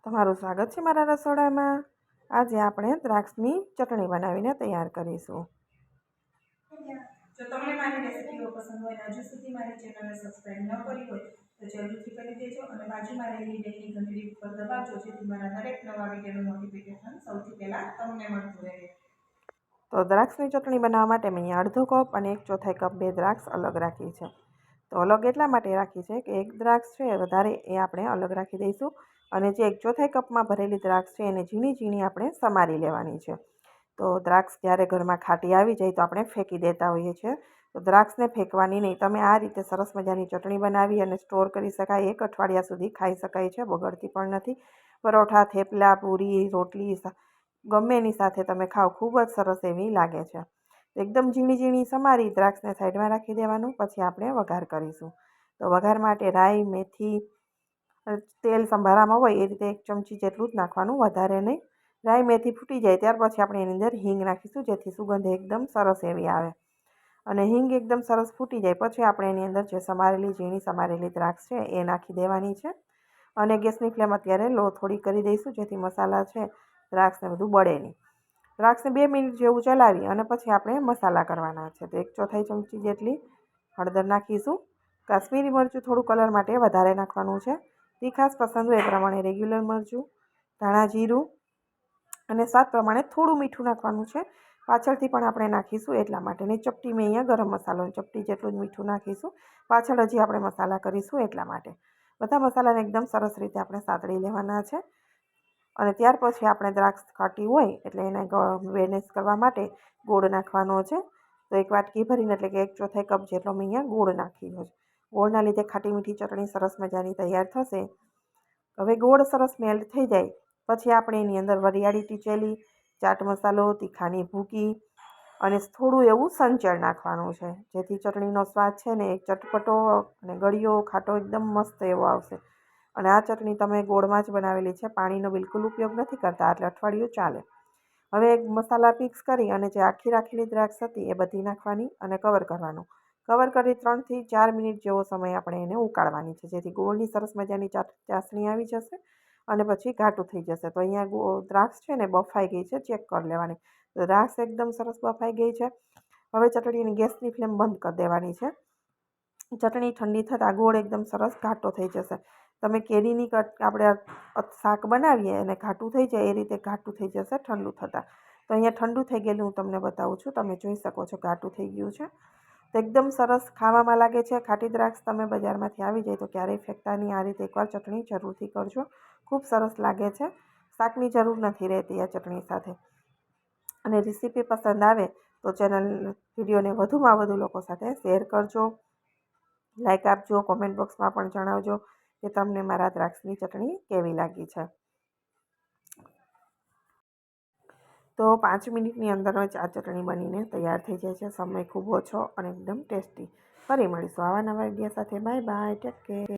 તમારું સ્વાગત છે મારા રસોડામાં। આજે આપણે દ્રાક્ષની ચટણી બનાવીને તૈયાર કરીશું। જો તમને મારી રેસિપીઓ પસંદ હોય અને હજુ સુધી મારી ચેનલને સબસ્ક્રાઇબ ન કરી હોય તો જરૂરથી કરી દેજો અને બાજુમાં રહેલી બેલની ઘંટડી ઉપર દબાવજો જેથી મારા દરેક નવા વિડીયોનું નોટિફિકેશન સૌથી પહેલાં તમને મળતું રહે। તો દ્રાક્ષની ચટણી બનાવવા માટે મેં અહીંયા અડધો કપ અને 1/4 કપ બે દ્રાક્ષ અલગ રાખી છે। તો અલગ એટલા માટે રાખી છે કે એક દ્રાક્ષ છે વધારે એ આપણે અલગ રાખી દઈશું અને જે 1/4 કપમાં ભરેલી દ્રાક્ષ છે એને ઝીણી ઝીણી આપણે સમારી લેવાની છે। તો દ્રાક્ષ જ્યારે ઘરમાં ખાટી આવી જાય તો આપણે ફેંકી દેતા હોઈએ છીએ, તો દ્રાક્ષને ફેંકવાની નહીં। તમે આ રીતે સરસ મજાની ચટણી બનાવી અને સ્ટોર કરી શકાય, 1 અઠવાડિયા સુધી ખાઈ શકાય છે, બગડતી પણ નથી। પરોઠા, થેપલા, પૂરી, રોટલી ગમે એની સાથે તમે ખાઓ, ખૂબ જ સરસ એવી લાગે છે। એકદમ ઝીણી ઝીણી સમારી દ્રાક્ષને સાઈડમાં રાખી દેવાનું। પછી આપણે વઘાર કરીશું। તો વઘાર માટે રાઈ, મેથી, તેલ સંભારામાં હોય એ રીતે 1 ચમચી જેટલું જ નાખવાનું, વધારે નહીં। રાઈ મેથી ફૂટી જાય ત્યાર પછી આપણે એની અંદર હિંગ નાખીશું જેથી સુગંધ એકદમ સરસ એવી આવે। અને હિંગ એકદમ સરસ ફૂટી જાય પછી આપણે એની અંદર જે ઝીણી સમારેલી દ્રાક્ષ છે એ નાખી દેવાની છે અને ગેસની ફ્લેમ અત્યારે લો થોડી કરી દઈશું જેથી મસાલા છે દ્રાક્ષને બધું બળે નહીં। દ્રાક્ષને 2 મિનિટ જેવું ચલાવી અને પછી આપણે મસાલા કરવાના છે। તો 1/4 ચમચી જેટલી હળદર નાખીશું। કાશ્મીરી મરચું થોડું કલર માટે વધારે નાખવાનું છે। તીખાશ પસંદ હોય એ પ્રમાણે રેગ્યુલર મરચું, ધાણા જીરું અને સ્વાદ પ્રમાણે થોડું મીઠું નાખવાનું છે। પાછળથી પણ આપણે નાખીશું એટલા માટે। ને ચપટી મેં અહીંયા ગરમ મસાલો ચપટી જેટલું જ મીઠું નાખીશું, પાછળ હજી આપણે મસાલા કરીશું એટલા માટે। બધા મસાલાને એકદમ સરસ રીતે આપણે સાતળી લેવાના છે અને ત્યાર પછી આપણે દ્રાક્ષ ખાટી હોય એટલે એને મેનેજ કરવા માટે ગોળ નાખવાનો છે। તો 1 વાટકી ભરીને એટલે કે 1/4 કપ જેટલો મેં અહીંયા ગોળ નાખ્યો છે। ગોળના લીધે ખાટી મીઠી ચટણી સરસ મજાની તૈયાર થશે। હવે ગોળ સરસ મેલ્ટ થઈ જાય પછી આપણે એની અંદર વરિયાળી ટીચેલી, ચાટ મસાલો, તીખાની ભૂકી અને થોડું એવું સંચળ નાખવાનું છે જેથી ચટણીનો સ્વાદ છે ને એક ચટપટો અને ગળ્યો ખાટો એકદમ મસ્ત એવો આવશે। અને આ ચટણી તમે ગોળમાં જ બનાવેલી છે, પાણીનો બિલકુલ ઉપયોગ નથી કરતા એટલે અઠવાડિયું ચાલે। હવે મસાલા મિક્સ કરી અને જે આખી રાખેલી દ્રાક્ષ હતી એ બધી નાખવાની અને કવર કરવાનું। કવર કરી 3 થી 4 મિનિટ જેવો સમય આપણે એને ઉકાળવાની છે જેથી ગોળની સરસ મજાની ચાસણી આવી જશે અને પછી ઘાટું થઈ જશે। તો અહીંયા દ્રાક્ષ છે ને બફાઈ ગઈ છે, ચેક કરી લેવાની। તો દ્રાક્ષ એકદમ સરસ બફાઈ ગઈ છે। હવે ચટણીની ગેસની ફ્લેમ બંધ કરી દેવાની છે। ચટણી ઠંડી થતાં ગોળ એકદમ સરસ ઘાટો થઈ જશે। તમે કેરીની આપણે શાક બનાવીએ અને ઘાટું થઈ જાય એ રીતે ઘાટું થઈ જશે ઠંડુ થતાં। તો અહીંયા ઠંડુ થઈ ગયેલું હું તમને બતાવું છું, તમે જોઈ શકો છો ઘાટું થઈ ગયું છે। તો એકદમ સરસ ખાવામાં લાગે છે। ખાટી દ્રાક્ષ તમે બજારમાંથી આવી જાય તો ક્યારેય ફેંકતા નહીં, આ રીતે એકવાર ચટણી જરૂરથી કરજો, ખૂબ સરસ લાગે છે। શાકની જરૂર નથી રહેતી આ ચટણી સાથે। અને રેસીપી પસંદ આવે તો વિડીયોને વધુમાં વધુ લોકો સાથે શેર કરજો, લાઈક આપજો, કોમેન્ટ બોક્સમાં પણ જણાવજો કે તમને મારા દ્રાક્ષની ચટણી કેવી લાગી છે। તો 5 મિનિટની અંદર જ આ ચટણી બનીને તૈયાર થઈ જાય છે, સમય ખૂબ ઓછો અને એકદમ ટેસ્ટી। ફરી મળીશું આવા નવા વિડીયો સાથે। Bye bye, take care.